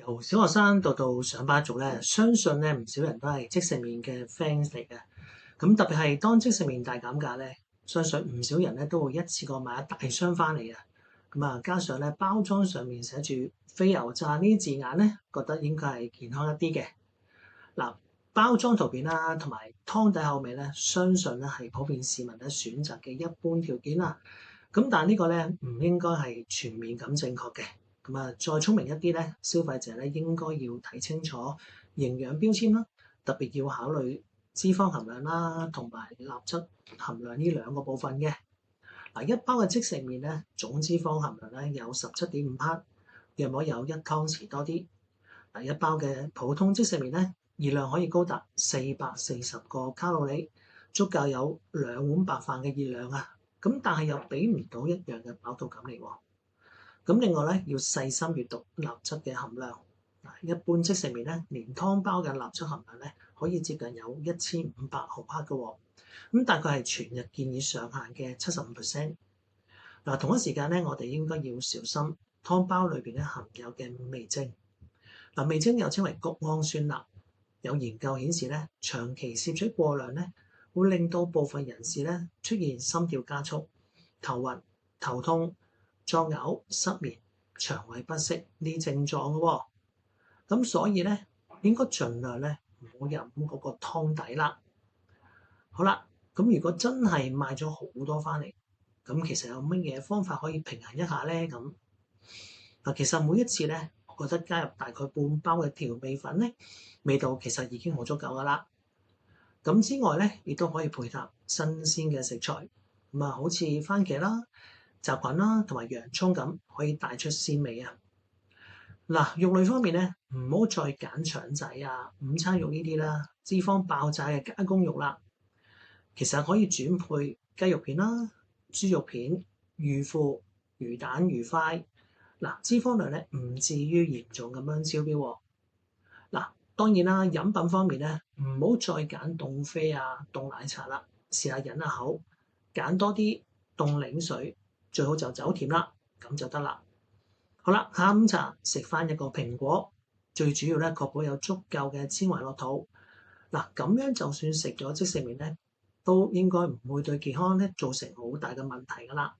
由小學生到上班族咧，相信咧唔少人都係即食麵嘅 fans 嚟嘅。咁特別係當即食麵大減價咧，相信唔少人咧都會一次過買一大箱翻嚟嘅。咁啊，加上咧包裝上面寫住非油炸呢啲字眼咧，覺得應該係健康一啲嘅。嗱，包裝圖片啦，同埋湯底口味咧，相信咧係普遍市民咧選擇嘅一般條件啦。咁但係呢個咧唔應該係全面咁正確嘅。咁啊，再聰明一啲咧，消費者咧應該要睇清楚營養標籤啦，特別要考慮脂肪含量啦，同埋鈉質含量呢兩個部分嘅。嗱，一包嘅即食麵咧，總脂肪含量咧有17.5克，約莫有1湯匙多啲。嗱，一包嘅普通即食麵咧，熱量可以高達440個卡路里，足夠有2碗白飯嘅熱量啊！咁但係又俾唔到一樣嘅飽足感嚟喎。咁另外咧，要細心閱讀鈉質嘅含量。嗱，一般即食麵咧，連湯包嘅鈉質含量咧，可以接近有1500毫克嘅喎。咁大概係全日建議上限嘅75%。嗱，同一時間咧，我哋應該要小心湯包裏邊咧含有嘅味精。嗱，味精又稱為谷氨酸鈉。有研究顯示咧，長期攝取過量咧，會令到部分人士咧出現心跳加速、頭暈、頭痛、作嘔、失眠、腸胃不適呢啲症狀嘅喎。咁所以咧，應該盡量咧唔好飲嗰個湯底啦。好啦，咁如果真係買咗好多翻嚟，咁其實有乜嘢方法可以平衡一下咧？咁嗱，其實每一次咧，我覺得加入大概半包嘅調味粉咧，味道其實已經好足夠噶啦。咁之外咧，亦都可以配合新鮮嘅食材，咁啊，好似番茄啦、雜菌啦，同埋洋葱咁，可以帶出鮮味啊。嗱，肉類方面咧，唔好再揀腸仔啊、午餐肉呢啲啦，脂肪爆炸嘅加工肉啦。其實可以轉配雞肉片啦、豬肉片、魚腐、魚蛋、魚塊。嗱，脂肪量咧唔至於嚴重咁樣超標喎。嗱，當然啦，飲品方面咧，唔好再揀凍啡啊、凍奶茶啦，試下忍下口，揀多啲凍檸水，最好就走甜啦，咁就得啦。好啦，下午茶食翻一個蘋果，最主要咧確保有足夠嘅纖維落肚。嗱，咁樣就算食咗即食麵咧，都應該唔會對健康咧造成好大嘅問題噶啦。